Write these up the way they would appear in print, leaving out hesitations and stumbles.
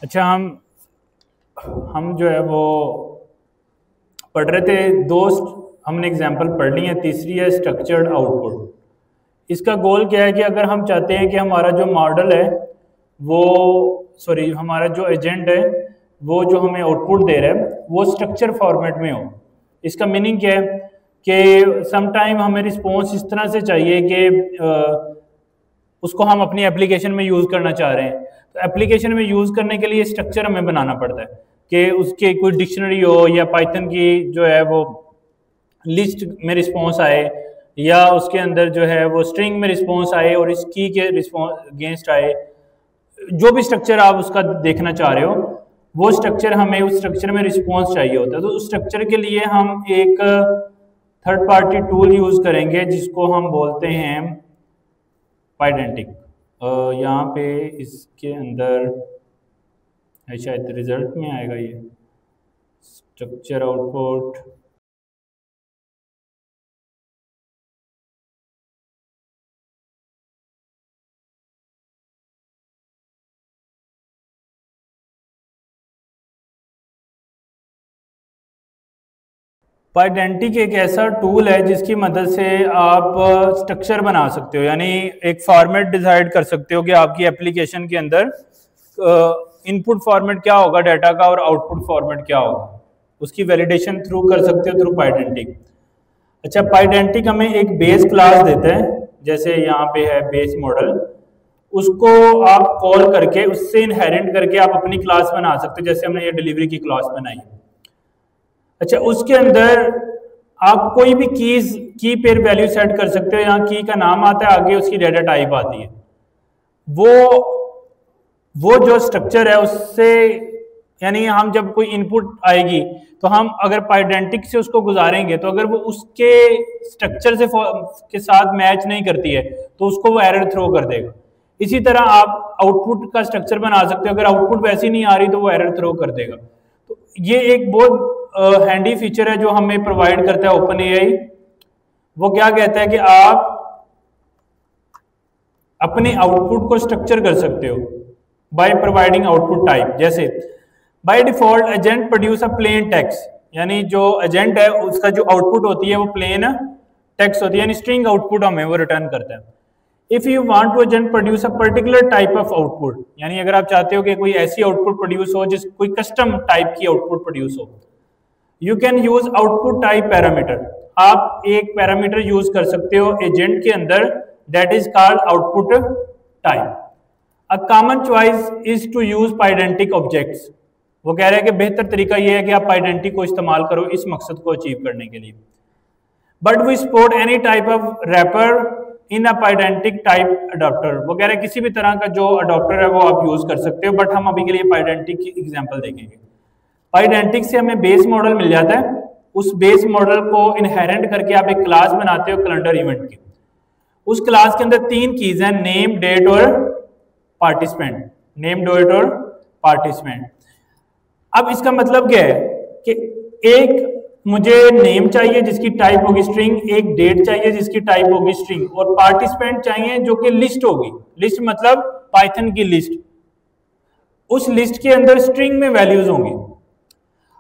अच्छा, हम जो है वो पढ़ रहे थे दोस्त। हमने एग्जांपल पढ़ ली है। तीसरी है स्ट्रक्चर्ड आउटपुट। इसका गोल क्या है कि अगर हम चाहते हैं कि हमारा जो मॉडल है वो हमारा जो एजेंट है वो जो हमें आउटपुट दे रहा है वो स्ट्रक्चर फॉर्मेट में हो। इसका मीनिंग क्या है कि समटाइम हमें रिस्पॉन्स इस तरह से चाहिए कि उसको हम अपनी एप्लीकेशन में यूज़ करना चाह रहे हैं। तो एप्लीकेशन में यूज़ करने के लिए स्ट्रक्चर हमें बनाना पड़ता है कि उसके कोई डिक्शनरी हो या पाइथन की जो है वो लिस्ट में रिस्पॉन्स आए या उसके अंदर जो है वो स्ट्रिंग में रिस्पॉन्स आए और इस की के रिस्पॉन्स अगेंस्ट आए। जो भी स्ट्रक्चर आप उसका देखना चाह रहे हो वो स्ट्रक्चर हमें उस स्ट्रक्चर में रिस्पॉन्स चाहिए होता है। तो उस स्ट्रक्चर के लिए हम एक थर्ड पार्टी टूल यूज़ करेंगे जिसको हम बोलते हैं पाइडेंटिक। यहाँ पे इसके अंदर शायद रिजल्ट में आएगा ये स्ट्रक्चर आउटपुट। पाइडेंटिक एक ऐसा टूल है जिसकी मदद से आप स्ट्रक्चर बना सकते हो, यानी एक फॉर्मेट डिसाइड कर सकते हो कि आपकी एप्लीकेशन के अंदर इनपुट फॉर्मेट क्या होगा डाटा का और आउटपुट फॉर्मेट क्या होगा। उसकी वैलिडेशन थ्रू कर सकते हो थ्रू पाइडेंटिक। अच्छा, पाइडेंटिक हमें एक बेस क्लास देता है, जैसे यहाँ पे है बेस मॉडल। उसको आप कॉल करके उससे इनहेरिट करके आप अपनी क्लास बना सकते हो, जैसे हमने ये डिलीवरी की क्लास बनाई। अच्छा, उसके अंदर आप कोई भी की पेयर वैल्यू सेट कर सकते हो। यहाँ की का नाम आता है, आगे उसकी डाटा टाइप आती है। वो जो स्ट्रक्चर है उससे, यानी हम जब कोई इनपुट आएगी तो हम अगर पाइडेंटिक से उसको गुजारेंगे तो अगर वो उसके स्ट्रक्चर से के साथ मैच नहीं करती है तो उसको वो एरर थ्रो कर देगा। इसी तरह आप आउटपुट का स्ट्रक्चर बना सकते हो, अगर आउटपुट वैसी नहीं आ रही तो वो एरर थ्रो कर देगा। तो ये एक बहुत हैंडी फीचर है जो हमें प्रोवाइड करता है ओपन एआई। वो क्या कहता है कि आप अपने आउटपुट को स्ट्रक्चर कर सकते हो बाय प्रोवाइडिंग आउटपुट टाइप। जैसे by default agent produce a plain text, यानी जो एजेंट है उसका जो आउटपुट होती है वो प्लेन टेक्स्ट होती है, यानी स्ट्रिंग आउटपुट हमें वो रिटर्न करता है। If you want to agent produce a particular type of output, यानी अगर आप चाहते हो कि कोई ऐसी आउटपुट प्रोड्यूस हो जिस कोई कस्टम टाइप की आउटपुट प्रोड्यूस हो, you can use output type parameter. आप एक पैरामीटर यूज कर सकते हो एजेंट के अंदर, that is called output type. A common choice is to use Pydantic objects. वो कह रहे हैं कि बेहतर तरीका यह है कि आप पाइडेंटिक को इस्तेमाल करो इस मकसद को अचीव करने के लिए। But we support any type of wrapper in a Pydantic type adapter. वो कह रहे हैं किसी भी तरह का जो अडॉप्टर है वो आप यूज कर सकते हो, बट हम अभी के लिए पाइडेंटिक की एग्जांपल देखेंगे। पाइडेंटिक से हमें बेस मॉडल मिल जाता है। उस बेस मॉडल को इनहेरिट करके आप एक क्लास बनाते हो कैलेंडर इवेंट की। उस क्लास के अंदर 3 कीज हैं, नेम, डेट और पार्टिसिपेंट। नेम, डेट और पार्टिसिपेंट। अब इसका मतलब क्या है कि एक मुझे नेम चाहिए जिसकी टाइप होगी स्ट्रिंग, एक डेट चाहिए जिसकी टाइप होगी स्ट्रिंग, और पार्टिसिपेंट चाहिए जो कि लिस्ट होगी। लिस्ट मतलब पाइथन की लिस्ट। उस लिस्ट के अंदर स्ट्रिंग में वैल्यूज होंगी।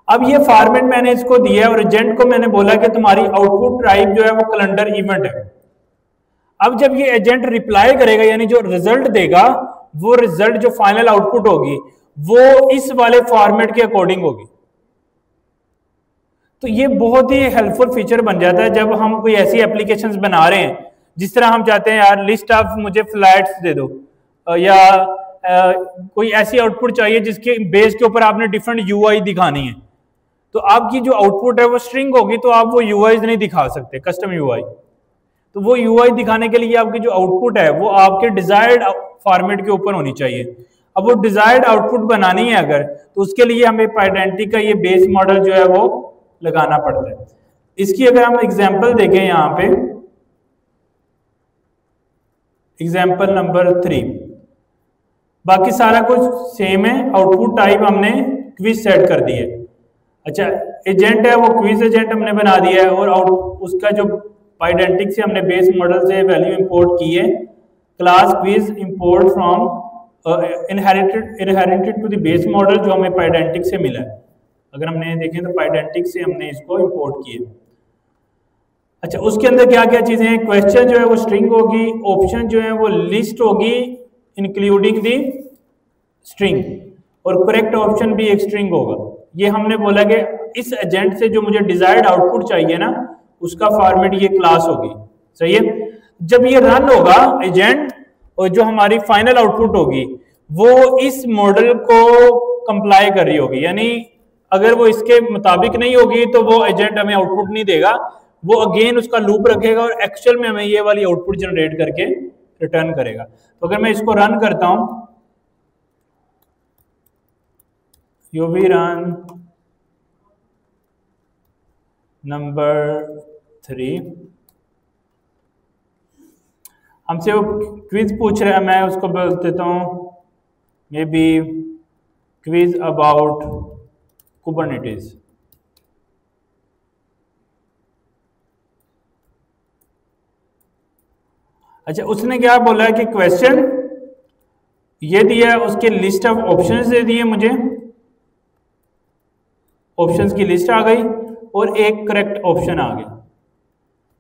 अब ये फॉर्मेट मैंने इसको दिया है और एजेंट को मैंने बोला कि तुम्हारी आउटपुट टाइप जो है वो कैलेंडर इवेंट है। अब जब ये एजेंट रिप्लाई करेगा, यानी जो रिजल्ट देगा, वो रिजल्ट जो फाइनल आउटपुट होगी वो इस वाले फॉर्मेट के अकॉर्डिंग होगी। तो ये बहुत ही हेल्पफुल फीचर बन जाता है जब हम कोई ऐसी एप्लीकेशंस बना रहे हैं, जिस तरह हम चाहते हैं यार लिस्ट ऑफ मुझे फ्लैट्स दे दो, या कोई ऐसी आउटपुट चाहिए जिसके बेस के ऊपर आपने डिफरेंट यूआई दिखानी है। तो आपकी जो आउटपुट है वो स्ट्रिंग होगी, तो आप वो यूआई नहीं दिखा सकते, कस्टम यूआई। तो वो यूआई दिखाने के लिए आपकी जो आउटपुट है वो आपके डिजायर्ड फॉर्मेट के ऊपर होनी चाहिए। अब वो डिजायर्ड आउटपुट बनानी है अगर, तो उसके लिए हमें पाइडेंटिक का ये बेस मॉडल जो है वो लगाना पड़ता है। इसकी अगर हम एग्जांपल देखें, यहाँ पे एग्जांपल नंबर 3, बाकी सारा कुछ सेम है। आउटपुट टाइप हमने क्विज सेट कर दी है। अच्छा, एजेंट है वो क्विज एजेंट हमने बना दिया है, और उसका जो पाइडेंटिक से हमने बेस मॉडल से वैल्यू इंपोर्ट की है, class quiz import from inherited to the base model जो हमें पाइडेंटिक से मिला है। अगर हमने देखें तो पाइडेंटिक से हमने इसको इंपोर्ट किए। अच्छा, उसके अंदर क्या क्या चीजें हैं? क्वेश्चन जो है वो स्ट्रिंग होगी, ऑप्शन जो है वो लिस्ट होगी इंक्लूडिंग दी स्ट्रिंग, और करेक्ट ऑप्शन भी एक स्ट्रिंग होगा। ये हमने बोला कि इस एजेंट से जो मुझे डिजायर्ड आउटपुट चाहिए ना, उसका फॉर्मेट ये क्लास होगी। सही है। जब ये रन होगा एजेंट, और जो हमारी फाइनल आउटपुट होगी वो इस मॉडल को कंप्लाई कर रही होगी, यानी अगर वो इसके मुताबिक नहीं होगी तो वो एजेंट हमें आउटपुट नहीं देगा, वो अगेन उसका लूप रखेगा और एक्चुअल में हमें ये वाली आउटपुट जनरेट करके रिटर्न करेगा। तो अगर मैं इसको रन करता हूं, UV रन नंबर 3, हमसे वो क्विज पूछ रहा है, मैं उसको बोल देता हूँ may be quiz about Kubernetes. अच्छा, उसने क्या बोला है कि क्वेश्चन ये दिया है, उसके लिस्ट ऑफ ऑप्शंस दे दिए मुझे, ऑप्शंस की लिस्ट आ गई और एक करेक्ट ऑप्शन आ गया।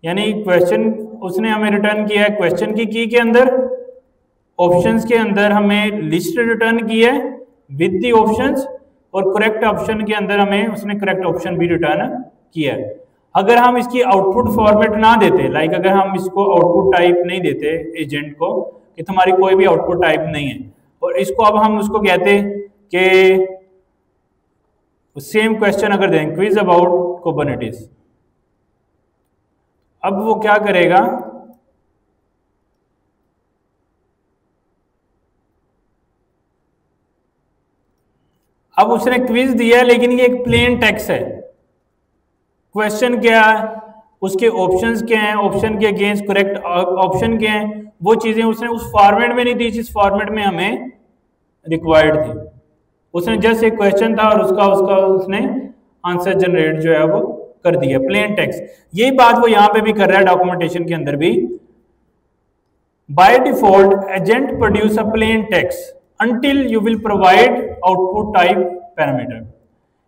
यानी क्वेश्चन उसने हमें रिटर्न किया है क्वेश्चन की के अंदर, ऑप्शंस के अंदर हमें लिस्ट रिटर्न की है विद दी ऑप्शंस, और करेक्ट ऑप्शन के अंदर हमें उसने करेक्ट ऑप्शन भी रिटर्न किया है। अगर हम इसकी आउटपुट फॉर्मेट ना देते, लाइक अगर हम इसको आउटपुट टाइप नहीं देते एजेंट को कि तुम्हारी कोई भी आउटपुट टाइप नहीं है, और इसको अब हम उसको कहते कि सेम क्वेश्चन अगर दें क्विज अबाउट कुबरनेटिस, अब वो क्या करेगा, अब उसने क्विज दिया है लेकिन ये एक प्लेन टेक्स्ट है। क्वेश्चन क्या है, उसके ऑप्शंस क्या हैं, ऑप्शन के अगेंस्ट करेक्ट ऑप्शन क्या हैं, वो चीजें उसने उस फॉर्मेट में नहीं दी जिस फॉर्मेट में हमें रिक्वायर्ड थी। उसने जस्ट एक क्वेश्चन था और उसका उसने आंसर जनरेट जो है वो कर दिया, प्लेन टेक्स्ट। यही बात वो यहां पे भी कर रहा है डॉक्यूमेंटेशन के अंदर भी। By default agent produce a plain text until you will provide output type parameter.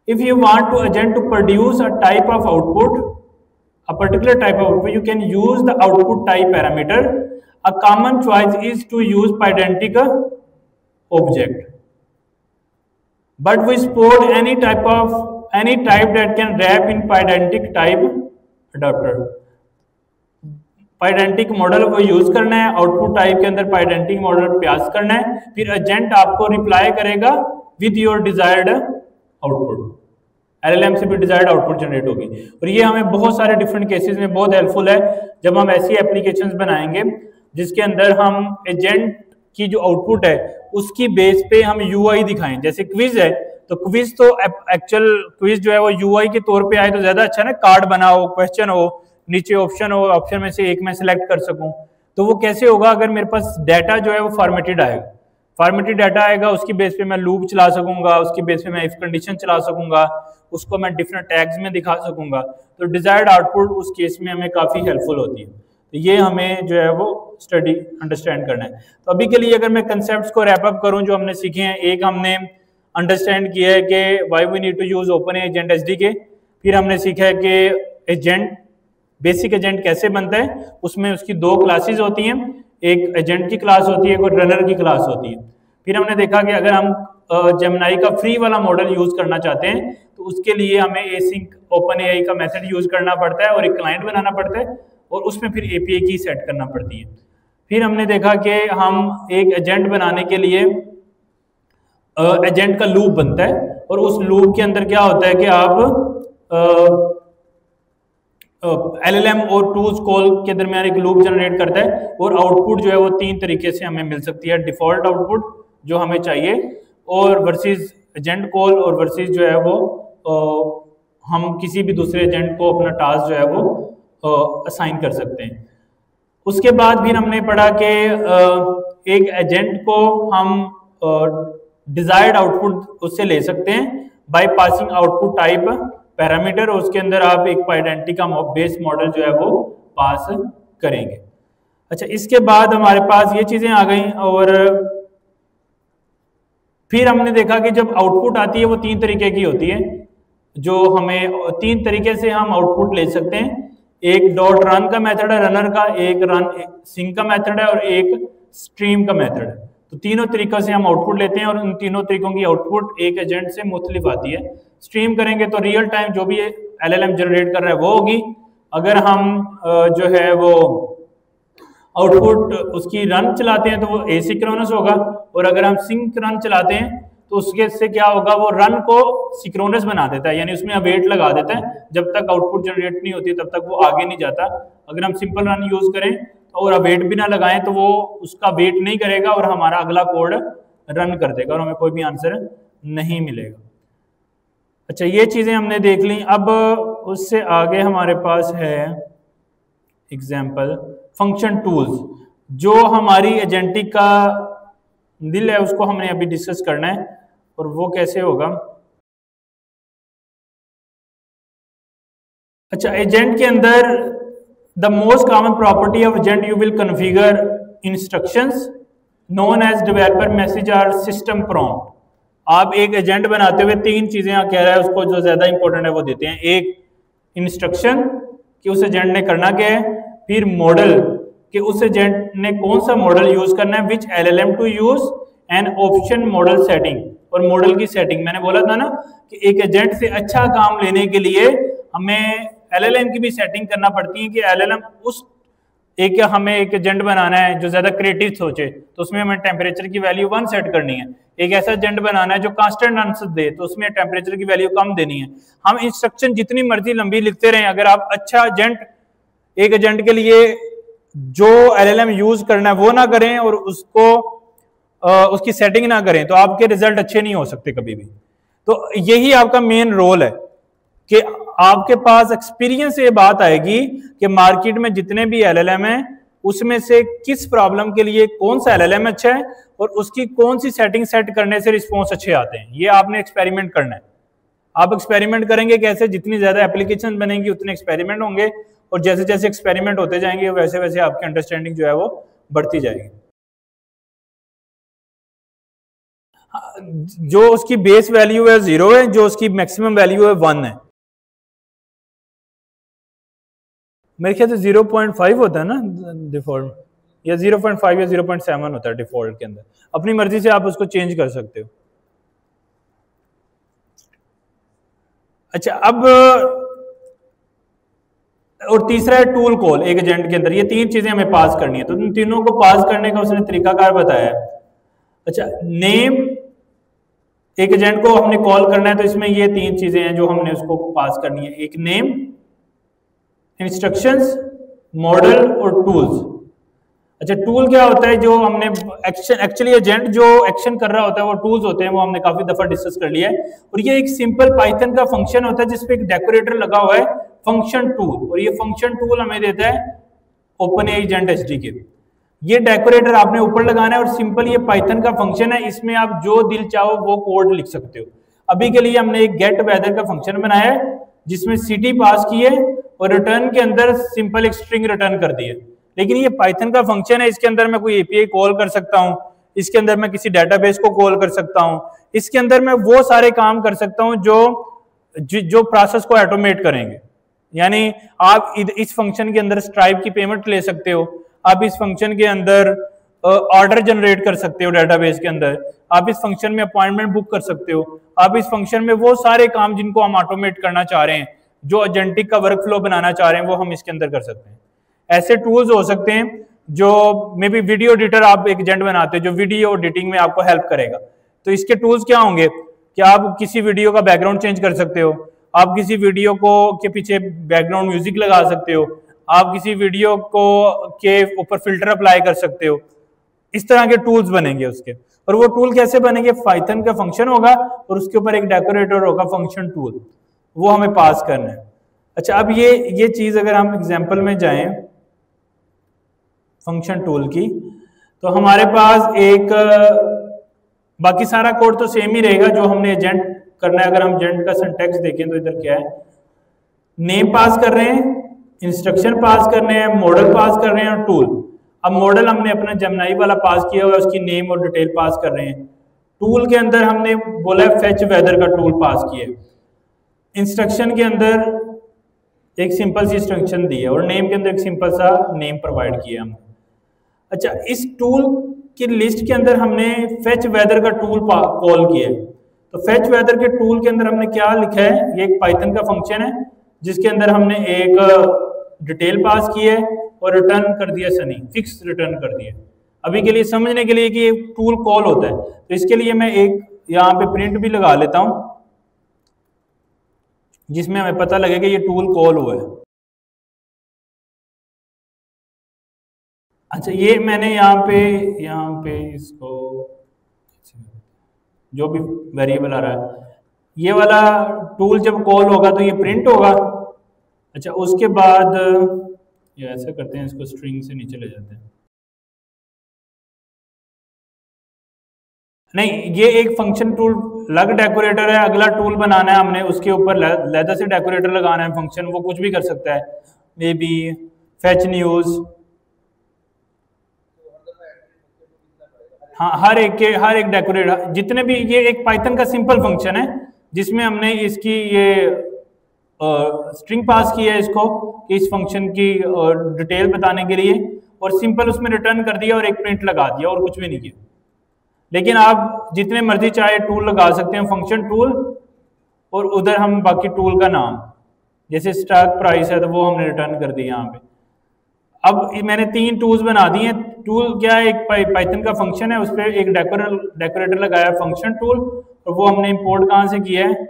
If you want to agent to produce a type of output, a particular type of output, you can use the output type parameter. A common choice is to use Pydantic object, but we support any type that can wrap in Pydantic type adapter. Pydantic model को use करना है, output type के अंदर पाइडेंटिक model पास करना है, फिर agent आपको reply करेगा with your desired output. LLM से भी डिजायर्ड आउटपुट जनरेट होगी, और ये हमें बहुत सारे डिफरेंट केसेस में बहुत हेल्पफुल है जब हम ऐसी एप्लीकेशंस बनाएंगे जिसके अंदर हम एजेंट की जो आउटपुट है उसकी बेस पे हम यूआई दिखाएं। जैसे क्विज है तो क्विज तो एक्चुअल क्विज जो है वो यूआई के तौर पे आए तो ज्यादा अच्छा ना, कार्ड बना हो, क्वेश्चन हो, नीचे ऑप्शन हो, ऑप्शन में से एक मैं सिलेक्ट कर सकूं। तो वो कैसे होगा, अगर मेरे पास डाटा जो है वो फॉर्मेटेड आएगा, फॉर्मेटेड डाटा आएगा, उसकी बेस पे मैं लूप चला सकूंगा, उसकी बेस पे मैं इफ कंडीशन चला सकूंगा, उसको मैं डिफरेंट टैग्स में दिखा सकूंगा। तो डिजायर्ड आउटपुट उस केस में हमें काफी हेल्पफुल होती है। तो ये हमें जो है वो स्टडी अंडरस्टैंड करना है। तो अभी के लिए अगर मैं कंसेप्ट को रैप अप करूं जो हमने सीखे हैं, एक हमने अंडरस्टैंड किया है कि why we need to use open agent SDK, फिर हमने सीखा है कि एजेंट बेसिक एजेंट कैसे बनता है, उसमें उसकी दो क्लासेस होती हैं, एक एजेंट की क्लास होती है, एक रनर की क्लास होती है। फिर हमने देखा कि अगर हम जेमिनाई का फ्री वाला मॉडल यूज करना चाहते हैं तो उसके लिए हमें एसिंक ओपन एआई का मेथड यूज करना पड़ता है और एक क्लाइंट बनाना पड़ता है और उसमें फिर एपीआई की सेट करना पड़ती है। फिर हमने देखा कि हम एक एजेंट बनाने के लिए एजेंट का लूप बनता है और उस लूप के अंदर क्या होता है कि आप एलएलएम और टूल्स कॉल के दरमियान एक लूप जनरेट करता है और आउटपुट जो है वो तीन तरीके से हमें मिल सकती है। डिफॉल्ट आउटपुट जो हमें चाहिए, और वर्सेस एजेंट कॉल, और वर्सेस जो है वो हम किसी भी दूसरे एजेंट को अपना टास्क जो है वो असाइन कर सकते हैं। उसके बाद फिर हमने पढ़ा कि एक एजेंट को हम डिजायर्ड आउटपुट उससे ले सकते हैं by passing output type parameter, और उसके अंदर आप एक पाइडेंटिटी का बेस मॉडल जो है वो पास करेंगे। अच्छा, इसके बाद हमारे पास ये चीजें आ गई और फिर हमने देखा कि जब आउटपुट आती है वो 3 तरीके की होती है, जो हमें 3 तरीके से हम आउटपुट ले सकते हैं। एक डॉट रन का मेथड है रनर का, एक रन सिंक का मेथड है और एक स्ट्रीम का मेथड है। तो तीनों तरीकों से हम आउटपुट लेते हैं और उन तीनों तरीकों की आउटपुट एक एजेंट से मुख्तलिफ आती है। स्ट्रीम करेंगे तो रियल टाइम जो भी एलएलएम जनरेट कर रहा है वो होगी। अगर हम जो है वो आउटपुट उसकी रन चलाते हैं तो वो एसिंक्रोनस होगा, और अगर हम सिंक रन चलाते हैं तो उसके से क्या होगा, वो रन को सिंक्रोनस बना देता है, यानी उसमें अवेट लगा देता है, जब तक आउटपुट जनरेट नहीं होती तब तक वो आगे नहीं जाता। अगर हम सिंपल रन यूज करें और अवेट भी ना लगाएं तो वो उसका वेट नहीं करेगा और हमारा अगला कोड रन कर देगा और हमें कोई भी आंसर नहीं मिलेगा। अच्छा, ये चीजें हमने देख ली। अब उससे आगे हमारे पास है एग्जाम्पल फंक्शन टूल्स। जो हमारी एजेंटिक का दिल है उसको हमने अभी डिस्कस करना है, और वो कैसे होगा। अच्छा, एजेंट के अंदर the most common property of agent you will configure instructions known as developer message और सिस्टम प्रॉम्प्ट। आप एक एजेंट बनाते हुए 3 चीजें कह रहा है, उसको जो ज्यादा इंपॉर्टेंट है वो देते हैं। एक इंस्ट्रक्शन कि उस एजेंट ने करना क्या है, फिर मॉडल कि उस एजेंट ने कौन सा मॉडल यूज करना है, which LLM to use, and option model setting, और मॉडल की सेटिंग। मैंने बोला था ना कि एक एजेंट से अच्छा काम लेने के लिए हमें एलएलएम की भी सेटिंग करना पड़ती है कि एलएलएम उस हमें एक एजेंट बनाना है जो ज्यादा क्रिएटिव सोचे, तो उसमें हमें टेम्परेचर की वैल्यू 1 सेट करनी है। एक ऐसा एजेंट बनाना है जो कांस्टेंट आंसर दे, तो उसमें टेम्परेचर की वैल्यू कम देनी है। हम इंस्ट्रक्शन जितनी मर्जी लंबी लिखते रहें, अगर आप अच्छा एजेंट एक एजेंट के लिए जो एलएलएम यूज करना है वो ना करें और उसको उसकी सेटिंग ना करें, तो आपके रिजल्ट अच्छे नहीं हो सकते कभी भी। तो यही आपका मेन रोल है कि आपके पास एक्सपीरियंस से ये बात आएगी कि मार्केट में जितने भी एलएलएम हैं उसमें से किस प्रॉब्लम के लिए कौन सा एलएलएम अच्छा है और उसकी कौन सी सेटिंग सेट करने से रिस्पॉन्स अच्छे आते हैं। ये आपने एक्सपेरिमेंट करना है। आप एक्सपेरिमेंट करेंगे कैसे, जितनी ज्यादा एप्लीकेशन बनेंगी उतने एक्सपेरिमेंट होंगे, और जैसे जैसे एक्सपेरिमेंट होते जाएंगे वैसे वैसे आपकी अंडरस्टैंडिंग जो है वो बढ़ती जाएगी। जो उसकी बेस वैल्यू है 0 है, जो उसकी मैक्सिमम वैल्यू है 1 है। मेरे ख्याल से 0.5 होता है ना डिफॉल्ट, या 0.5 या 0.7 होता है डिफॉल्ट के अंदर। अपनी मर्जी से आप उसको चेंज कर सकते हो। अच्छा, अब और तीसरा है टूल कॉल एक एजेंट के अंदर। ये 3 चीजें हमें पास करनी है, तो इन तीनों को पास करने का उसने तरीकाकार बताया है। अच्छा, नेम एक एजेंट को हमने कॉल करना है, तो इसमें ये 3 चीजें हैं जो हमने उसको पास करनी है। एक नेम, इंस्ट्रक्शंस, मॉडल और टूल्स। अच्छा, टूल क्या होता है, जो हमने एक्शन, एक्चुअली एजेंट जो एक्शन कर रहा होता है वो टूल्स होते हैं, वो हमने काफी दफा डिस्कस कर लिया है। और ये एक सिंपल पाइथन का फंक्शन होता है जिसपे एक डेकोरेटर लगा हुआ है, फंक्शन टूल, और ये फंक्शन टूल हमें देता है ओपन एजेंट एसडीके। ये डेकोरेटर आपने ऊपर लगाना है, और सिंपल ये पाइथन का फंक्शन है, इसमें आप जो दिल चाहो वो कोड लिख सकते हो। अभी के लिए हमने एक गेट वेदर का फंक्शन बनाया है जिसमें सिटी पास की है और रिटर्न के अंदर सिंपल एक स्ट्रिंग रिटर्न कर दी है। लेकिन ये पाइथन का फंक्शन है, इसके अंदर मैं कोई एपीआई कॉल कर सकता हूँ, इसके अंदर मैं किसी डेटाबेस को कॉल कर सकता हूँ, इसके अंदर मैं वो सारे काम कर सकता हूँ जो प्रोसेस को ऑटोमेट करेंगे। यानी आप इस फंक्शन के अंदर स्ट्राइप की पेमेंट ले सकते हो, आप इस फंक्शन के अंदर ऑर्डर जनरेट कर सकते हो डेटाबेस के अंदर, आप इस फंक्शन में अपॉइंटमेंट बुक कर सकते हो, आप इस फंक्शन में वो सारे काम जिनको हम ऑटोमेट करना चाह रहे हैं, जो एजेंटिक का वर्क फ्लो बनाना चाह रहे हैं, वो हम इसके अंदर कर सकते हैं। ऐसे टूल्स हो सकते हैं जो मे बी वीडियो एडिटर, आप एक एजेंट बनाते हो जो वीडियो एडिटिंग में आपको हेल्प करेगा, तो इसके टूल्स क्या होंगे कि आप किसी वीडियो का बैकग्राउंड चेंज कर सकते हो, आप किसी वीडियो को के पीछे बैकग्राउंड म्यूजिक लगा सकते हो, आप किसी वीडियो को के ऊपर फिल्टर अप्लाई कर सकते हो। इस तरह के टूल्स बनेंगे उसके। और वो टूल कैसे बनेंगे, पाइथन का फंक्शन होगा और उसके ऊपर एक डेकोरेटर होगा फंक्शन टूल, वो हमें पास करना है। अच्छा, अब ये चीज अगर हम एग्जांपल में जाएं फंक्शन टूल की, तो हमारे पास एक बाकी सारा कोड तो सेम ही रहेगा जो हमने एजेंट करना है। अगर हम एजेंट का सिंटैक्स देखें तो इधर क्या है, नेम पास कर रहे हैं, इंस्ट्रक्शन पास कर रहे हैं, मॉडल पास कर रहे हैं और टूल। अब मॉडल हमने अपना जेमिनी वाला पास किया हुआ है, उसकी नेम और डिटेल पास कर रहे हैं। टूल के अंदर हमने बोला है फेच वेदर का टूल पास किया है, इंस्ट्रक्शन के अंदर एक सिंपल सी इंस्ट्रक्शन दी है और नेम के अंदर एक सिंपल सा नेम प्रोवाइड किया हमने। अच्छा, इस टूल की लिस्ट के अंदर हमने फेच वेदर का टूल कॉल किया है। तो फेच वेदर के टूल के अंदर हमने क्या लिखा है, ये एक पाइथन का फंक्शन है जिसके अंदर हमने एक डिटेल पास की है और रिटर्न कर दिया सनी, फिक्स रिटर्न कर दिया। अभी के लिए समझने के लिए कि ये टूल कॉल होता है, तो इसके लिए मैं एक यहाँ पे प्रिंट भी लगा लेता हूँ जिसमें हमें पता लगे कि ये टूल कॉल हुआ है। अच्छा, ये मैंने यहाँ पे इसको जो भी वेरिएबल आ रहा है, ये वाला टूल जब कॉल होगा तो ये प्रिंट होगा। अच्छा, उसके बाद ये ऐसा करते हैं, इसको स्ट्रिंग से नीचे ले जाते हैं। नहीं, ये एक फंक्शन टूल लग डेकोरेटर है, अगला टूल बनाना है हमने, उसके ऊपर लेदर से डेकोरेटर लगाना है फंक्शन, वो कुछ भी कर सकता है, मे बी फेच न्यूज। हाँ, हर एक डेकोरेटर जितने भी, ये एक पाइथन का सिंपल फंक्शन है जिसमें हमने इसकी ये स्ट्रिंग पास की है इसको, कि इस फंक्शन की डिटेल बताने के लिए, और सिंपल उसमें रिटर्न कर दिया और एक प्रिंट लगा दिया और कुछ भी नहीं किया। लेकिन आप जितने मर्जी चाहे टूल लगा सकते हैं, फंक्शन टूल, और उधर हम बाकी टूल का नाम, जैसे स्टॉक प्राइस है तो वो हमने रिटर्न कर दिया यहाँ पे। अब मैंने 3 टूल्स बना दिए। टूल क्या है, एक पाइथन का फंक्शन है, उस पर एक डेकोरेटर लगाया फंक्शन टूल, और वो हमने इंपोर्ट कहाँ से किया है,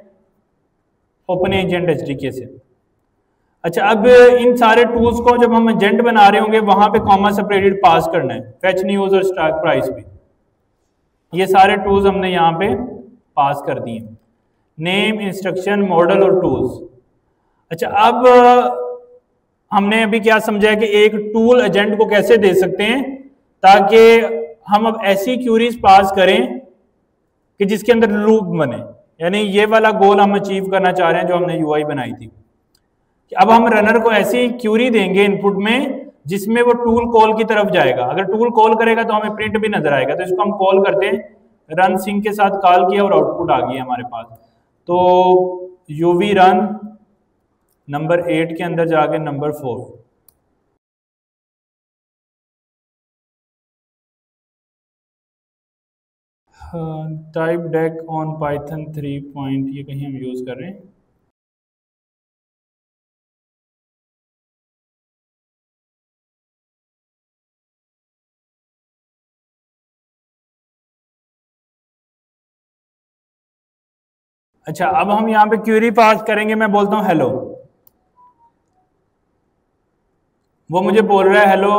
ओपन एजेंट एचडीके से। अच्छा, अब इन सारे टूल्स को जब हम एजेंट बना रहे होंगे वहां पे कॉमा सेपरेटेड पास करना है, फेच न्यूज और स्टॉक प्राइस भी। ये सारे टूल्स हमने यहाँ पे पास कर दिए, नेम, इंस्ट्रक्शन, मॉडल और टूल्स। अच्छा, अब हमने अभी क्या समझा है कि एक टूल एजेंट को कैसे दे सकते हैं ताकि हम अब ऐसी क्यूरीज पास करें कि जिसके अंदर लूप बने, यानी ये वाला गोल हम अचीव करना चाह रहे हैं जो हमने यूआई बनाई थी। कि अब हम रनर को ऐसी क्यूरी देंगे इनपुट में जिसमें वो टूल कॉल की तरफ जाएगा। अगर टूल कॉल करेगा तो हमें प्रिंट भी नजर आएगा, तो इसको हम कॉल करते हैं, रन सिंह के साथ कॉल किया और आउटपुट आ गया हमारे पास। तो यूवी रन नंबर 8 के अंदर जाके number 4, type deck on Python 3 point, ये कहीं हम यूज कर रहे हैं। अच्छा, अब हम यहाँ पे क्यूरी पास करेंगे, मैं बोलता हूँ हेलो, वो मुझे बोल रहा है हेलो।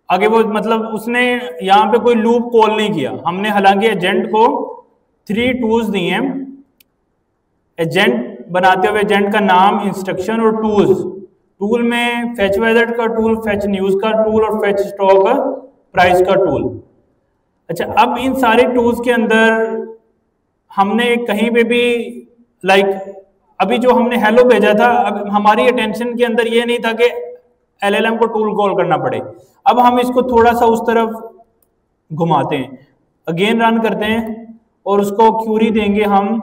आगे वो मतलब उसने यहाँ पे कोई लूप कॉल नहीं किया हमने, हालांकि एजेंट को 3 टूल्स दिए हैं एजेंट बनाते हुए, एजेंट का नाम, इंस्ट्रक्शन और टूल्स। टूल में फेच वेदर का टूल, फेच न्यूज का टूल और फेच स्टॉक प्राइस का टूल। अच्छा, अब इन सारे टूल्स के अंदर हमने कहीं पे भी अभी जो हमने हेलो भेजा था, अब हमारी अटेंशन के अंदर ये नहीं था कि एलएलएम को टूल कॉल करना पड़े। अब हम इसको थोड़ा सा उस तरफ घुमाते हैं, अगेन रन करते हैं और उसको क्यूरी देंगे हम,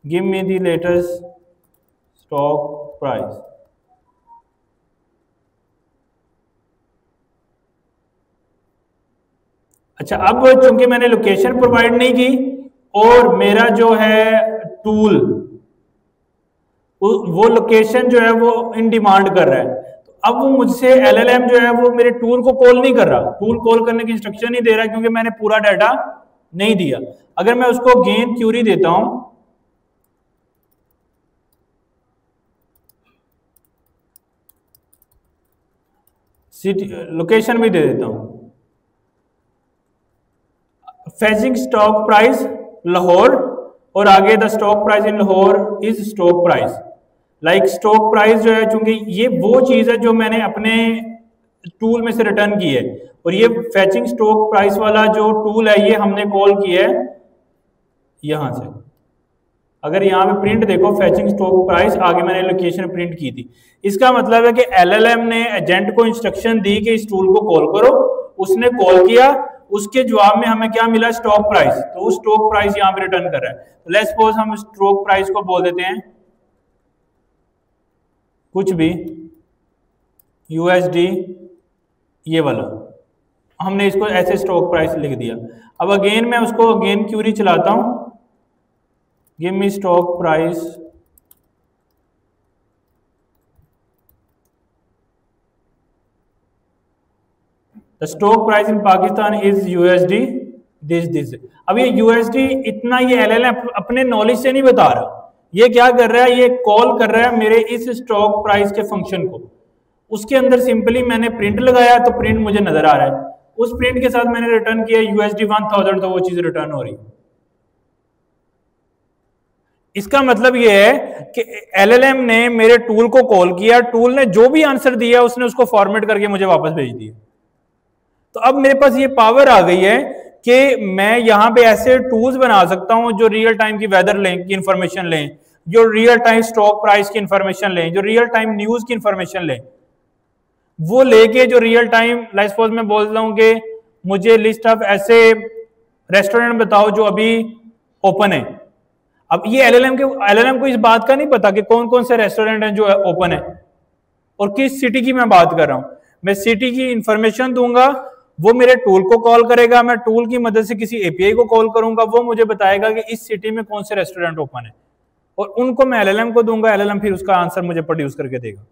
give me the latest stock price. अच्छा, अब चूंकि मैंने लोकेशन प्रोवाइड नहीं की और मेरा जो है टूल वो लोकेशन जो है वो इन डिमांड कर रहा है, तो अब वो मुझसे एलएलएम जो है वो मेरे टूल को कॉल नहीं कर रहा, टूल कॉल करने की इंस्ट्रक्शन नहीं दे रहा क्योंकि मैंने पूरा डाटा नहीं दिया। अगर मैं उसको गेन क्यूरी देता हूं, सिटी लोकेशन भी दे देता हूं, फेचिंग स्टॉक प्राइस लाहौर, और आगे the stock price in Lahore is stock price. Stock price जो है, चूंकि ये वो चीज है जो मैंने अपने टूल में से रिटर्न की है, और ये फेचिंग स्टॉक प्राइस वाला जो टूल है ये हमने कॉल किया है यहां से। अगर यहाँ पे प्रिंट देखो, फेचिंग स्टॉक प्राइस, आगे मैंने लोकेशन प्रिंट की थी। इसका मतलब है कि एलएलएम ने एजेंट को इंस्ट्रक्शन दी कि इस टूल को कॉल करो, उसने कॉल किया, उसके जवाब में हमें क्या मिला, स्टॉक प्राइस। तो स्टॉक प्राइस यहाँ पे रिटर्न कर रहा है। तो लेट्स सपोज हम स्टॉक प्राइस को बोल देते हैं कुछ भी यूएसडी, ये वाला हमने इसको ऐसे स्टॉक प्राइस लिख दिया। अब अगेन मैं उसको अगेन क्यूरी चलाता हूं, give me stock price the stock price in Pakistan is USD this. अब ये यूएसडी इतना ये एलएलएम अपने नॉलेज से नहीं बता रहा, ये क्या कर रहा है, ये कॉल कर रहा है मेरे इस स्टॉक प्राइस के फंक्शन को। उसके अंदर सिंपली मैंने प्रिंट लगाया तो प्रिंट मुझे नजर आ रहा है, उस प्रिंट के साथ मैंने रिटर्न किया यूएसडी 1000, तो वो चीज रिटर्न हो रही। इसका मतलब ये है कि एलएलएम ने मेरे टूल को कॉल किया, टूल ने जो भी आंसर दिया उसने उसको फॉर्मेट करके मुझे वापस भेज दिया। तो अब मेरे पास ये पावर आ गई है कि मैं यहां पे ऐसे टूल्स बना सकता हूं जो रियल टाइम की वेदर लें की इंफॉर्मेशन लें, जो रियल टाइम स्टॉक प्राइस की इंफॉर्मेशन लें, जो रियल टाइम न्यूज की इंफॉर्मेशन लें, वो लेके जो रियल टाइम लाइक सपोज मैं बोल रहा हूं कि मुझे लिस्ट ऑफ ऐसे रेस्टोरेंट बताओ जो अभी ओपन है। अब ये एलएलएम को इस बात का नहीं पता कि कौन कौन से रेस्टोरेंट हैं जो ओपन है और किस सिटी की मैं बात कर रहा हूं। मैं सिटी की इंफॉर्मेशन दूंगा, वो मेरे टूल को कॉल करेगा, मैं टूल की मदद से किसी एपीआई को कॉल करूंगा, वो मुझे बताएगा कि इस सिटी में कौन से रेस्टोरेंट ओपन है, और उनको मैं एलएलएम को दूंगा, एलएलएम फिर उसका आंसर मुझे प्रोड्यूस करके देगा।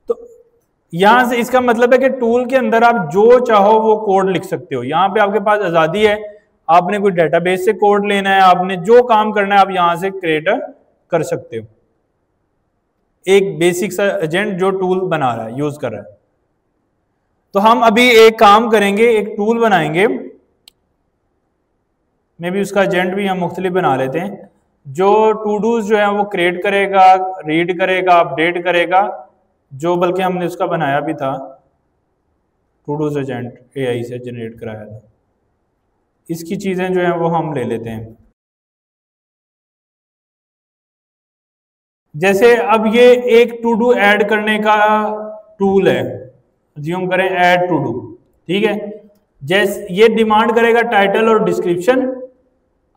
तो यहां से इसका मतलब है कि टूल के अंदर आप जो चाहो वो कोड लिख सकते हो, यहां पे आपके पास आजादी है। आपने कोई डेटाबेस से कोड लेना है, आपने जो काम करना है आप यहां से क्रिएट कर सकते हो, एक बेसिक सा एजेंट जो टूल बना रहा है, यूज कर रहा है। तो हम अभी एक काम करेंगे, एक टूल बनाएंगे, मे भी उसका एजेंट भी हम मुख्तलिफ बना लेते हैं, जो टू डूज जो है वो क्रिएट करेगा, रीड करेगा, अपडेट करेगा, जो बल्कि हमने उसका बनाया भी था, टू डूज एजेंट एआई से जनरेट कराया था। इसकी चीजें जो है वो हम ले लेते हैं। जैसे अब ये एक टू डू ऐड करने का टूल है, ज्यूम करें ऐड टू डू, ठीक है। जैसे ये डिमांड करेगा टाइटल और डिस्क्रिप्शन।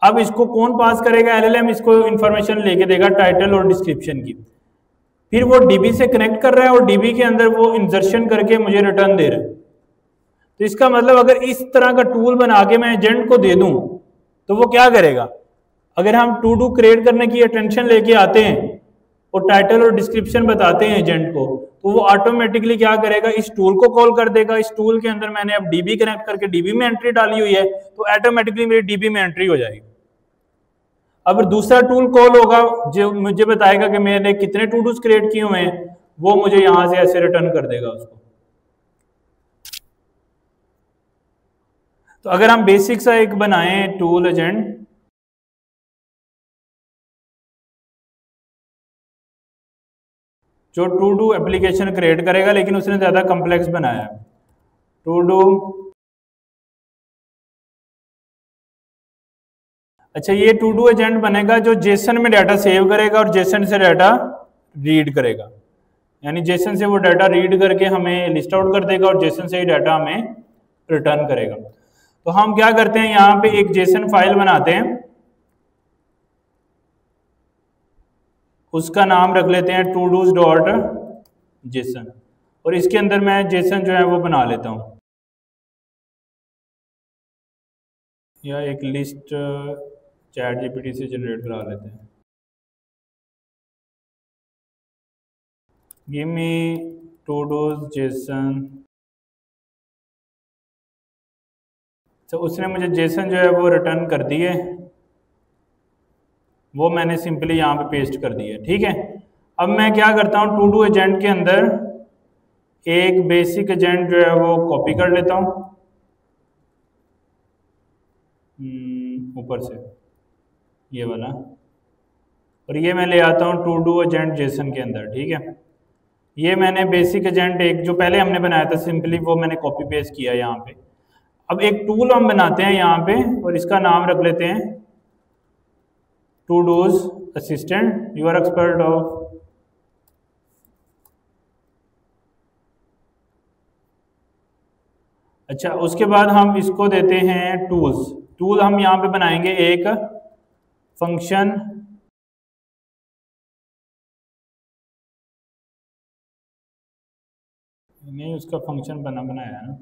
अब इसको कौन पास करेगा, एलएलएम इसको इंफॉर्मेशन लेके देगा टाइटल और डिस्क्रिप्शन की, फिर वो डीबी से कनेक्ट कर रहा है और डीबी के अंदर वो इंसर्शन करके मुझे रिटर्न दे रहा है। तो इसका मतलब अगर इस तरह का टूल बना के मैं एजेंट को दे दूं तो वो क्या करेगा, अगर हम टू डू क्रिएट करने की अटेंशन लेके आते हैं और टाइटल और डिस्क्रिप्शन बताते हैं एजेंट को, तो वो ऑटोमेटिकली क्या करेगा, इस टूल को कॉल कर देगा। इस टूल के अंदर मैंने अब डीबी कनेक्ट करके डीबी में एंट्री डाली हुई है, तो ऑटोमेटिकली मेरी डीबी में एंट्री हो जाएगी। अब दूसरा टूल कॉल होगा जो मुझे बताएगा कि मैंने कितने टू डूज क्रिएट किए हुए हैं, वो मुझे यहां से ऐसे रिटर्न कर देगा उसको। तो अगर हम बेसिक सा एक बनाएं टूल एजेंट, जो टू डू एप्लीकेशन क्रिएट करेगा, लेकिन उसने ज्यादा कॉम्प्लेक्स बनाया है। टू डू, अच्छा ये टू डू एजेंट बनेगा जो जेसन में डाटा सेव करेगा और जेसन से डाटा रीड करेगा, यानी जेसन से वो डाटा रीड करके हमें लिस्ट आउट कर देगा और जेसन से ही डाटा हमें रिटर्न करेगा। तो हम क्या करते हैं, यहाँ पे एक जेसन फाइल बनाते हैं, उसका नाम रख लेते हैं टू डूज डॉट जेसन, और इसके अंदर मैं जेसन जो है वो बना लेता हूँ, या एक लिस्ट चैट जीपीटी से जनरेट करा लेते हैं। Give me to dos JSON, तो उसने मुझे जेसन जो है वो रिटर्न कर दिए, वो मैंने सिंपली यहाँ पे पेस्ट कर दिया, ठीक है। अब मैं क्या करता हूँ, टू डू एजेंट के अंदर एक बेसिक एजेंट जो है वो कॉपी कर लेता हूँ ऊपर से, ये वाला, और ये मैं ले आता हूँ टू डू एजेंट जेसन के अंदर, ठीक है। ये मैंने बेसिक एजेंट एक जो पहले हमने बनाया था सिंपली, वो मैंने कॉपी पेस्ट किया यहाँ पे। अब एक टूल हम बनाते हैं यहाँ पे, और इसका नाम रख लेते हैं to dos assistant, you are expert of अच्छा, उसके बाद हम इसको देते हैं टूल्स। टूल हम यहाँ पे बनाएंगे एक फंक्शन नहीं, उसका फंक्शन बनाया है ना,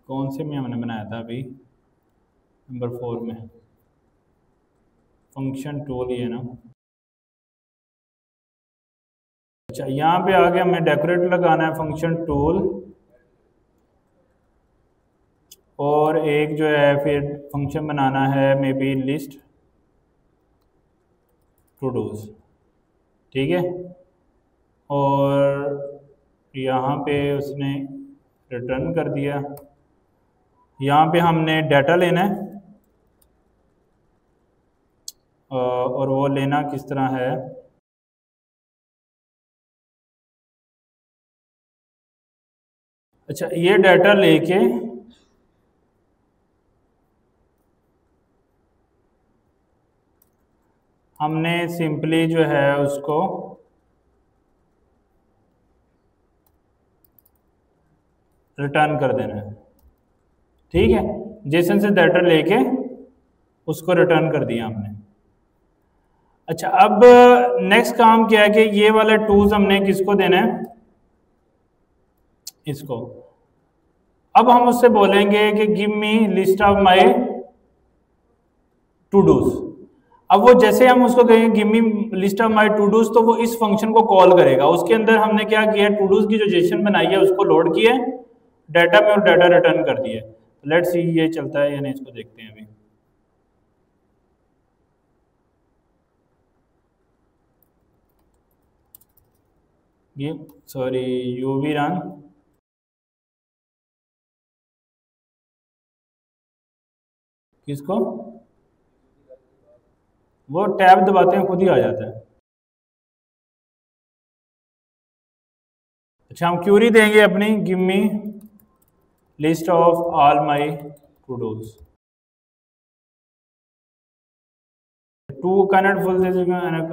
कौन से में हमने बनाया था अभी, नंबर 4 में फंक्शन टूल ही है ना। अच्छा, यहाँ पे आगे हमें डेकोरेट लगाना है फंक्शन टूल, और एक जो है फिर फंक्शन बनाना है maybe list to dos, ठीक है। और यहाँ पे उसने रिटर्न कर दिया। यहाँ पे हमने डाटा लेना है, और वो लेना किस तरह है, अच्छा ये डाटा लेके हमने सिंपली जो है उसको रिटर्न कर देना है, ठीक है। जेसन से डाटा लेके उसको रिटर्न कर दिया हमने। अच्छा, अब नेक्स्ट काम क्या है कि ये वाला टूल्स हमने किसको देना है, इसको। अब हम उससे बोलेंगे कि give me list of my to dos. अब वो जैसे हम उसको कहेंगे give me list of my to dos, तो वो इस फंक्शन को कॉल करेगा। उसके अंदर हमने क्या किया, टू डूज की जो जेसन बनाई है उसको लोड किया है डाटा में और डाटा रिटर्न कर दिया। लेट्स सी ये चलता है या नहीं, इसको देखते हैं अभी। ये सॉरी यूवी रन, किसको, वो टैब दबाते हैं खुद ही आ जाता है। अच्छा, हम क्यूरी देंगे अपनी give me list of all my to dos. To cannot full this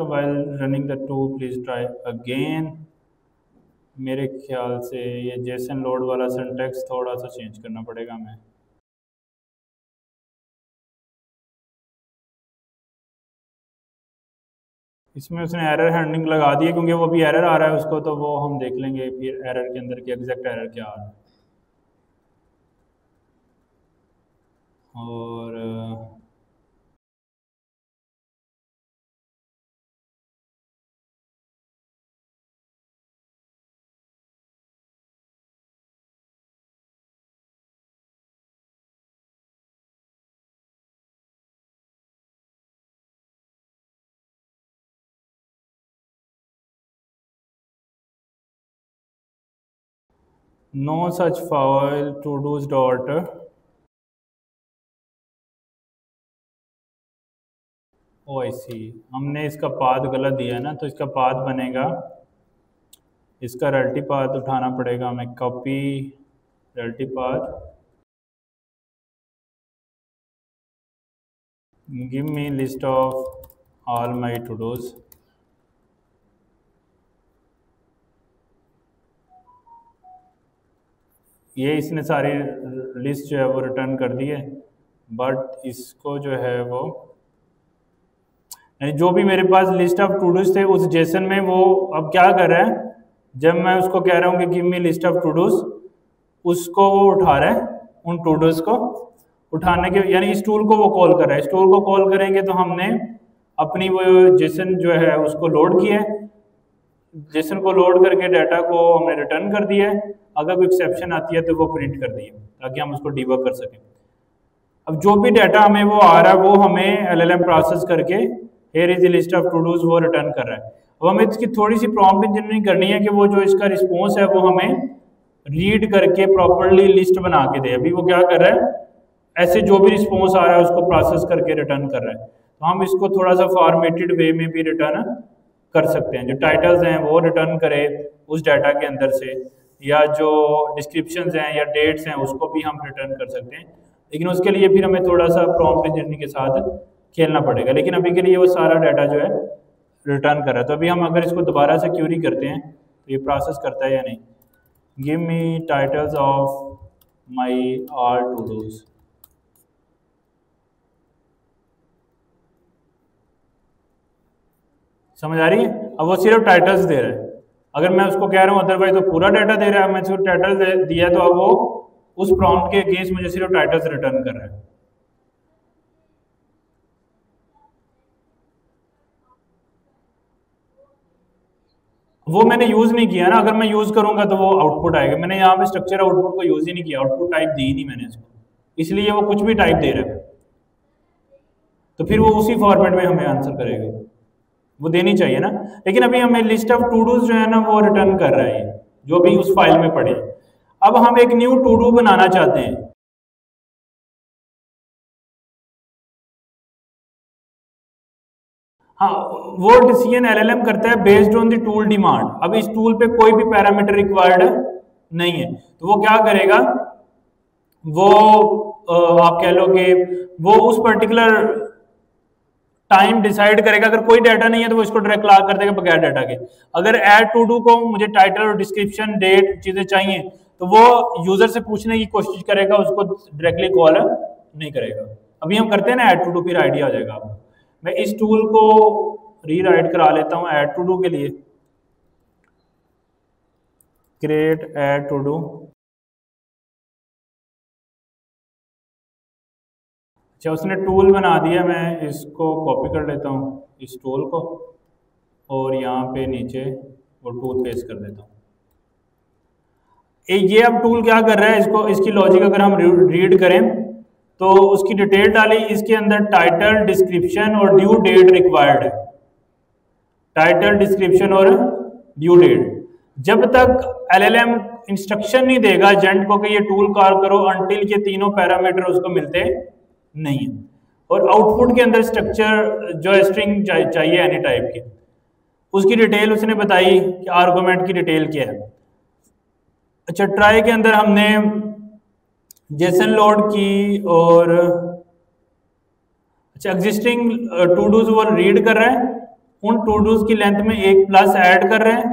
while running the two please try again। मेरे ख्याल से ये जेसन लोड वाला सिंटैक्स थोड़ा सा चेंज करना पड़ेगा हमें। इसमें उसने एरर हैंडलिंग लगा दी है क्योंकि वो भी एरर आ रहा है उसको, तो वो हम देख लेंगे फिर एरर के अंदर की एग्जैक्ट एरर क्या आ रहा है। और no such file to dos dot, O I C, हमने इसका पाथ गलत दिया है ना, तो इसका पाथ बनेगा, इसका रिलेटिव पाथ उठाना पड़ेगा हमें, copy relative path give me list of all my to dos. ये इसने सारी लिस्ट जो है वो रिटर्न कर दी है, बट इसको जो है वो यानी जो भी मेरे पास लिस्ट ऑफ टू डूज थे उस जेसन में, वो अब क्या कर रहा है, जब मैं उसको कह रहा हूँ कि give me list of to dos, उसको वो उठा रहा है, उन टू डूज को उठाने के, यानी इस टूल को वो कॉल कर रहा है। इस टूल को कॉल करेंगे तो हमने अपनी वो जेसन जो है उसको लोड किया है, जेसन को लोड करके डाटा को हमने रिटर्न कर दिया है। अगर कोई एक्सेप्शन आती है तो वो प्रिंट कर दी है ताकि हम उसको डिबग कर सकें। अब जो भी डाटा हमें वो आ रहा है वो हमें एलएलएम प्रोसेस करके here is the list of to dos वो रिटर्न कर रहा है। अब हमें इसकी थोड़ी सी प्रॉम्प्ट इंजीनियरिंग करनी है कि वो जो इसका रिस्पॉन्स है वो हमें रीड करके प्रॉपरली लिस्ट बना के दे। अभी वो क्या कर रहा है, ऐसे जो भी रिस्पॉन्स आ रहा है उसको प्रोसेस करके रिटर्न कर रहा है। तो हम इसको थोड़ा सा फॉर्मेटेड वे में भी रिटर्न कर सकते हैं। जो टाइटल्स हैं वो रिटर्न करे उस डाटा के अंदर से, या जो डिस्क्रिप्शंस हैं या डेट्स हैं उसको भी हम रिटर्न कर सकते हैं। लेकिन उसके लिए फिर हमें थोड़ा सा प्रॉम्प्ट इंजीनियरिंग के साथ खेलना पड़ेगा। लेकिन अभी के लिए वो सारा डाटा जो है रिटर्न कर रहा है। तो अभी हम अगर इसको दोबारा से क्यूरी करते हैं तो ये प्रोसेस करता है या नहीं। Give me titles of my all to dos. समझ आ रही है? अब वो सिर्फ टाइटल्स दे रहा है। अगर मैं उसको कह रहा हूँ अदरवाइज तो पूरा डाटा दे रहा है, मैं सिर्फ टाइटल दिया तो अब वो उस प्रॉम्प्ट के अगेंस्ट मुझे सिर्फ टाइटल्स रिटर्न कर रहा है। वो मैंने यूज नहीं किया ना, अगर मैं यूज करूंगा तो वो आउटपुट आएगा। मैंने यहाँ पे स्ट्रक्चर आउटपुट को यूज ही नहीं किया, आउटपुट टाइप दी ही नहीं मैंने इसको, इसलिए वो कुछ भी टाइप दे रहा है तो फिर वो उसी फॉर्मेट में हमें आंसर करेगा, वो देनी चाहिए ना। लेकिन अभी हमें लिस्ट ऑफ टू डूज जो है ना वो रिटर्न कर रहा है जो भी उस फाइल में पड़े। अब हम एक न्यू टू डू बनाना चाहते हैं। हाँ, वो डिसीजन एलएलएम करता है based on the tool demand. अब इस टूल पे कोई भी पैरामीटर रिक्वायर्ड नहीं है तो वो क्या करेगा, वो आप कह लो कि वो उस पर्टिकुलर टाइम डिसाइड करेगा। अगर कोई डाटा नहीं है तो वो इसको डायरेक्ट ला कर देगा बगैर डाटा के। अगर ऐड टू डू को मुझे टाइटल और डिस्क्रिप्शन डेट चीजें चाहिए तो वो यूजर से पूछने की कोशिश करेगा, उसको डायरेक्टली कॉल नहीं करेगा। अभी हम करते हैं ना ऐड टू डू, फिर आइडिया हो जाएगा आपको। मैं इस टूल को रीराइट करा लेता हूँ ऐड टू डू के लिए। Create add to do. अच्छा, उसने टूल बना दिया, मैं इसको कॉपी कर लेता हूँ इस टूल को और यहाँ पे नीचे वो टूल पेस्ट कर देता हूँ। ये अब टूल क्या कर रहा है, इसको इसकी लॉजिक अगर हम रीड करें तो उसकी डिटेल डाली, इसके अंदर टाइटल डिस्क्रिप्शन और ड्यू डेट रिक्वायर्ड है। टाइटल डिस्क्रिप्शन और ड्यू डेट। जब तक एलएलएम इंस्ट्रक्शन नहीं देगा एजेंट को कि ये टूल कॉल करो, अनटिल के तीनों पैरामीटर उसको मिलते नहीं है। और आउटपुट के अंदर स्ट्रक्चर जो स्ट्रिंग चाहिए एनी टाइप की, उसकी डिटेल उसने बताई कि आर्गुमेंट की डिटेल क्या है। अच्छा, ट्राई के अंदर हमने जेसन लोड की और अच्छा एग्जिस्टिंग टू डूज वो रीड कर रहे हैं, उन टू डूज की लेंथ में एक प्लस ऐड कर रहे हैं,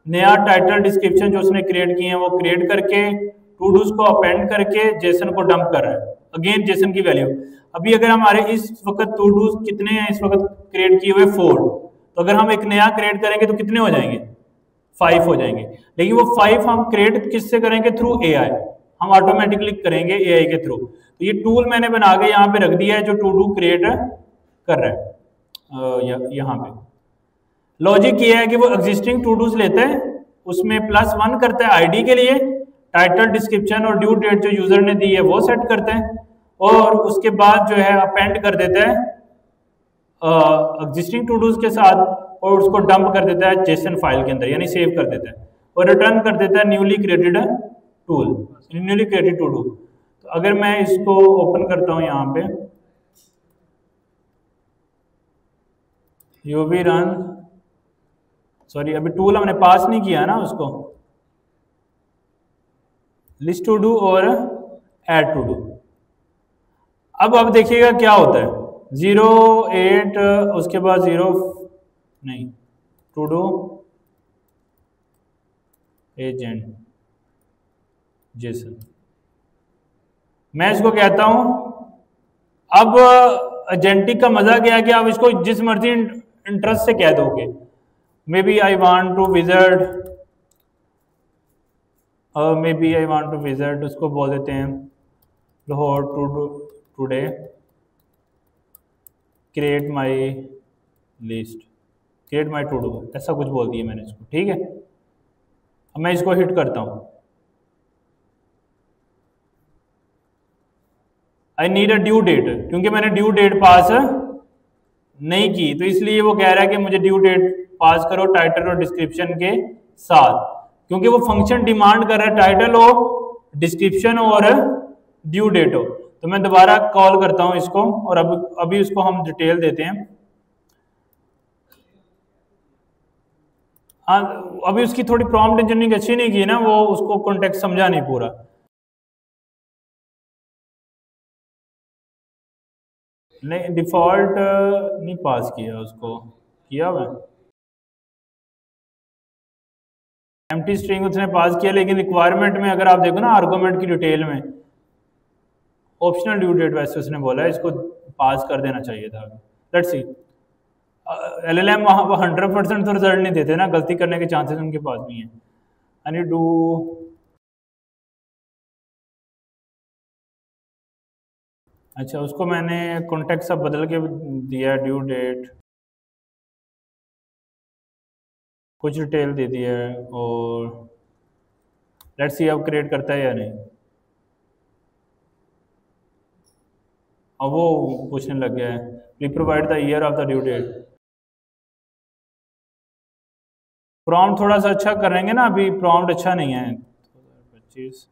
नया टाइटल डिस्क्रिप्शन जो उसने क्रिएट किए हैं वो क्रिएट करके टू डूज को अपेंड करके जेसन को डंप कर रहा है, अगेन जेसन की वैल्यू। अभी अगर हमारे इस वक्त टू डूज कितने हैं इस वक्त क्रिएट किए हुए 4, तो अगर हम एक नया क्रिएट करेंगे तो कितने हो जाएंगे, 5 हो जाएंगे। लेकिन वो 5 हम क्रिएट किससे करेंगे, थ्रू एआई, हम ऑटोमेटिकली करेंगे एआई के थ्रू। तो ये टूल मैंने बना के यहाँ पे रख दिया है जो टू डू क्रिएट कर रहा है। यहाँ पे लॉजिक ये है कि वो एग्जिस्टिंग टू डूज लेता है, उसमें +1 करता है आईडी के लिए, टाइटल डिस्क्रिप्शन और ड्यू डेट जो यूजर ने दी है वो सेट करता है, और उसके बाद जो है अपेंड कर देता है एग्जिस्टिंग टू डूज के साथ, और उसको डंप कर देता है जेसन फाइल के अंदर, यानी सेव कर देता है, और रिटर्न कर देता है newly created tool, newly created to do. तो अगर मैं इसको ओपन करता हूँ यहाँ पे, यूवी रन, सॉरी अभी टूल हमने पास नहीं किया ना उसको, लिस्ट टू डू और ऐड टू डू। अब देखिएगा क्या होता है, 08 उसके बाद 0 नहीं, टू डू एजेंट जेसन। मैं इसको कहता हूं अब एजेंटिक का मजा क्या है कि आप इसको जिस मर्जी इंटरेस्ट से कह दोगे। Maybe I want to visit, maybe I want to visit, उसको बोल देते हैं Lahore today, create my list, create my to do, ऐसा कुछ बोल दिया मैंने इसको, ठीक है। अब मैं इसको हिट करता हूं, I need a due date, क्योंकि मैंने ड्यू डेट पास नहीं की तो इसलिए वो कह रहा है कि मुझे ड्यू डेट पास करो टाइटल और डिस्क्रिप्शन के साथ, क्योंकि वो फंक्शन डिमांड कर रहा है टाइटल हो, डिस्क्रिप्शन और ड्यू डेट हो। तो मैं दोबारा कॉल करता हूं इसको, और अभी उसको हम डिटेल देते हैं। हाँ, अभी उसकी थोड़ी प्रॉम्प्ट इंजीनियरिंग अच्छी नहीं की ना, वो उसको कॉन्टेक्स्ट समझा नहीं पूरा। नहीं, डिफॉल्ट नहीं पास किया, उसको किया हुआ। एम्प्टी स्ट्रिंग उसने पास किया, लेकिन रिक्वायरमेंट में अगर आप देखो ना आर्गुमेंट की डिटेल में ऑप्शनल ड्यू डेट वैसे उसने बोला है, इसको पास कर देना चाहिए था। लेट्स सी, एलएलएम वहाँ 100% तो रिजल्ट नहीं देते ना, गलती करने के चांसेस उनके पास भी हैं। आई नीड डू, अच्छा उसको मैंने कॉन्टेक्स्ट सब बदल के दिया, ड्यू डेट कुछ डिटेल दे दिया है, और लेट्स सी अब क्रिएट करता है या नहीं। अब वो पूछने लग गया है please provide the year of the due date. Prompt थोड़ा सा अच्छा करेंगे ना, अभी प्रॉम्प्ट अच्छा नहीं है। 2025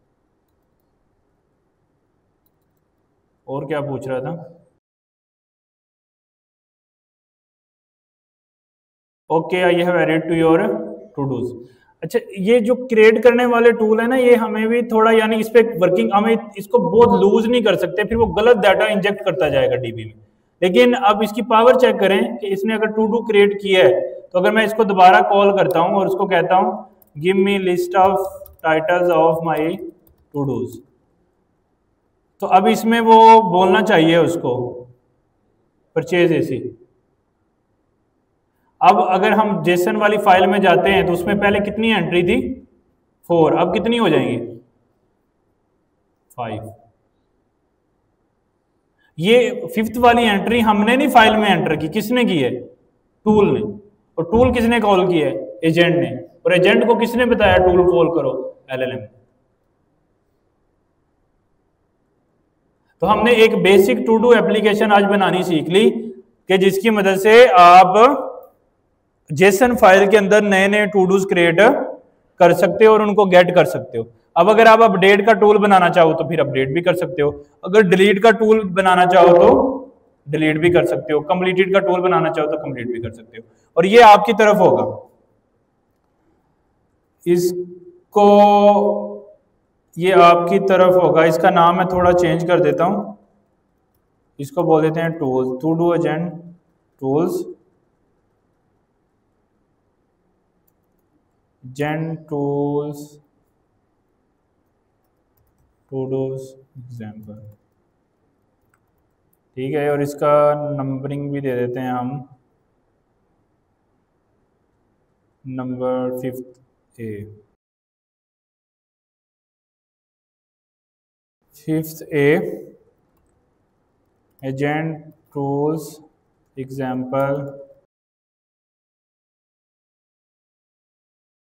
और क्या पूछ रहा था? Okay I have added to your to dos. अच्छा ये जो क्रिएट करने वाले टूल है ना, ये हमें भी थोड़ा यानी इस पे वर्किंग, हमें इसको बहुत लूज नहीं कर सकते, फिर वो गलत डाटा इंजेक्ट करता जाएगा डीबी में। लेकिन अब इसकी पावर चेक करें कि इसने अगर टू डू क्रिएट किया है, तो अगर मैं इसको दोबारा कॉल करता हूं और उसको कहता हूं give me list of titles of my to dos, तो अब इसमें वो बोलना चाहिए उसको परचेज एसी। अब अगर हम जेसन वाली फाइल में जाते हैं तो उसमें पहले कितनी एंट्री थी? 4, अब कितनी हो जाएंगी? 5। ये 5th वाली एंट्री हमने नहीं फाइल में एंटर की, किसने की है? टूल ने। और टूल किसने कॉल किया है? एजेंट ने। और एजेंट को किसने बताया टूल कॉल करो? एलएलएम। तो हमने एक बेसिक टू डू एप्लीकेशन आज बनानी सीख ली कि जिसकी मदद से आप जेसन फाइल के अंदर नए नए टू डूज क्रिएट कर सकते हो और उनको गेट कर सकते हो। अब अगर आप अपडेट का टूल बनाना चाहो तो फिर अपडेट भी कर सकते हो, अगर डिलीट का टूल बनाना चाहो तो डिलीट भी कर सकते हो, कंप्लीटेड का टूल बनाना चाहो तो कंप्लीट भी कर सकते हो। और ये आपकी तरफ होगा, इसको ये आपकी तरफ होगा। इसका नाम मैं थोड़ा चेंज कर देता हूं, इसको बोल देते हैं tools, to do agent tools, gen tools to dos example. ठीक है, और इसका नंबरिंग भी दे देते हैं हम, नंबर 5th ए। 5th ए एजेंट टूल्स एग्जाम्पल।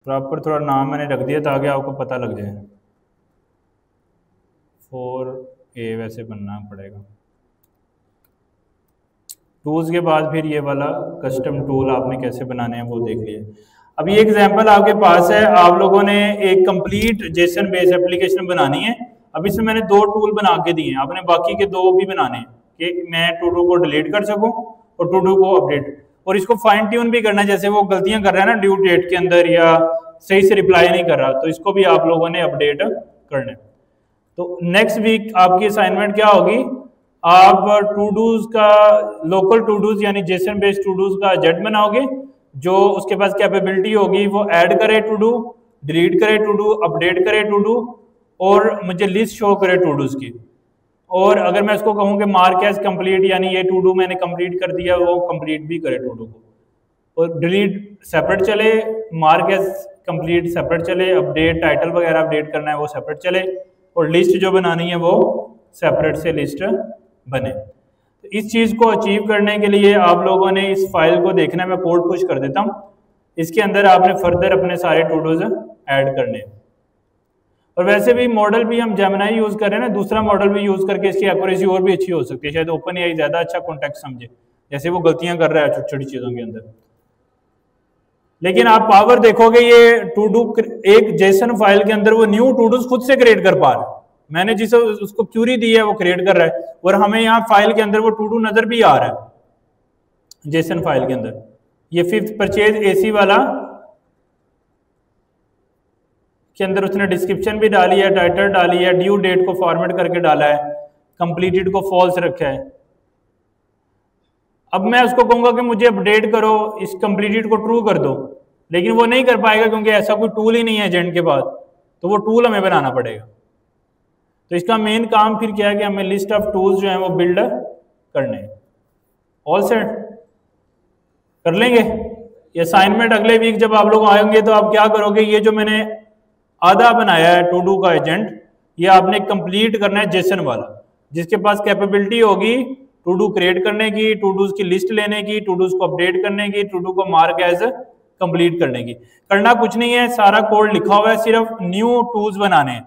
प्रॉपर थोड़ा नाम मैंने रख दिया ताकि आपको पता लग जाए। 4A वैसे बनना पड़ेगा। टूल्स के बाद फिर ये वाला कस्टम टूल आपने कैसे बनाने हैं वो देख लिया। अब ये एग्जांपल आपके पास है, आप लोगों ने एक कंप्लीट जेसन बेस्ड एप्लीकेशन बनानी है। अब इसमें मैंने 2 टूल बना के दिए हैं, आपने बाकी के 2 भी बनाने हैं कि मैं टू डू को डिलीट कर सकूं और टू डू को अपडेट, और इसको फाइन ट्यून भी करना है। जैसे वो गलतियां कर रहा है ना ड्यू डेट के अंदर या सही से रिप्लाई नहीं कर रहा, तो इसको भी आप लोगों ने अपडेट करना है। तो नेक्स्ट वीक आपकी असाइनमेंट क्या होगी? आप टू डूज का लोकल टू डूज यानी जेसन बेस्ड टू डूज का जेट बनाओगे, जो उसके पास कैपेबिलिटी होगी वो ऐड करे टू डू, डिलीट करे टू डू, अपडेट करे टू डू, और मुझे लिस्ट शो करे टू डूज की। और अगर मैं उसको कहूँ कि मार्क एज कंप्लीट, यानी ये टू डू मैंने कंप्लीट कर दिया, वो कंप्लीट भी करे टू डू को, और डिलीट सेपरेट चले, मार्क एज कंप्लीट सेपरेट चले, अपडेट टाइटल वगैरह अपडेट करना है वो सेपरेट चले, और लिस्ट जो बनानी है वो सेपरेट से लिस्ट बने। तो इस चीज़ को अचीव करने के लिए आप लोगों ने इस फाइल को देखना है, मैं कोड पुश कर देता हूँ। इसके अंदर आपने फर्दर अपने सारे टू डूज ऐड करने हैं। और वैसे भी मॉडल भी हम जेमिनाई यूज कर रहे हैं ना, दूसरा मॉडल भी यूज करके इसकी एक्यूरेसी और भी अच्छी हो सकती है। शायद ओपन एआई ज्यादा अच्छा कॉन्टेक्स्ट समझे, जैसे वो गलतियां कर रहा है छोटी छोटी चीजों के अंदर। लेकिन आप पावर देखोगे, ये टू डू एक जेसन फाइल के अंदर वो न्यू टू डूज खुद से क्रिएट कर पा रहा है। मैंने जिसे उसको क्यूरी दी है वो क्रिएट कर रहा है, और हमें यहाँ फाइल के अंदर वो टू डू नजर भी आ रहा है जेसन फाइल के अंदर। ये 5th परचेज एसी वाला के अंदर उसने डिस्क्रिप्शन भी डाली है, टाइटल डाली है, ड्यू डेट को फॉर्मेट करके डाला है, कंप्लीटेड को फॉल्स रखा है। अब मैं उसको कहूंगा कि मुझे अपडेट करो, इस कंप्लीटेड को ट्रू कर दो, लेकिन वो नहीं कर पाएगा क्योंकि ऐसा कोई टूल ही नहीं है एजेंट के पास, तो वो टूल हमें बनाना पड़ेगा। तो इसका मेन काम फिर क्या है कि हमें लिस्ट ऑफ टूल्स जो है वो बिल्ड करने हैं। ऑल सेट कर लेंगे। ये असाइनमेंट अगले वीक जब आप लोग आएंगे तो आप क्या करोगे, ये जो मैंने आधा बनाया है टू डू का एजेंट, ये आपने कंप्लीट करना है जेसन वाला। जिसके पास कैपेबिलिटी होगी टू डू क्रिएट करने की, टू डूज की लिस्ट लेने की, टू डूज को अपडेट करने की, टू डू को मार्क एज कंप्लीट करने की। करना कुछ नहीं है, सारा कोड लिखा हुआ है, सिर्फ न्यू टूल्स बनाने हैं,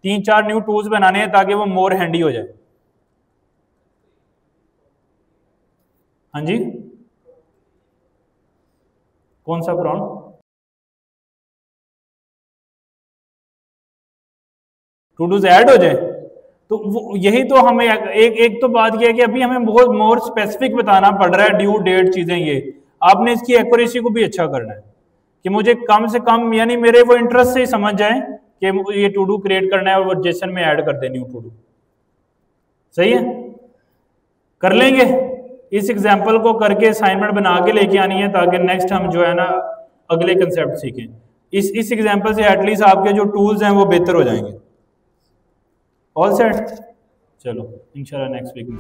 3-4 न्यू टूल्स बनाने हैं ताकि वो मोर हैंडी हो जाए। हाँ जी, कौन सा प्रॉम्प्ट? टू डूज ऐड हो जाए, तो वो यही तो हमें एक तो बात यह है कि अभी हमें बहुत मोर स्पेसिफिक बताना पड़ रहा है, ड्यू डेट चीजें। ये आपने इसकी एक्यूरेसी को भी अच्छा करना है कि मुझे कम से कम, यानी मेरे वो इंटरेस्ट से ही समझ जाए कि ये टू डू क्रिएट करना है और जेसन में ऐड कर देनी टू डू। सही है, कर लेंगे। इस एग्जाम्पल को करके असाइनमेंट बना के लेके आनी है ताकि नेक्स्ट हम जो है ना अगले कंसेप्ट सीखें। इस एग्जाम्पल से एटलीस्ट आपके जो टूल्स हैं वो बेहतर हो जाएंगे। ऑल सेट, चलो इंशाल्लाह नेक्स्ट वीक में।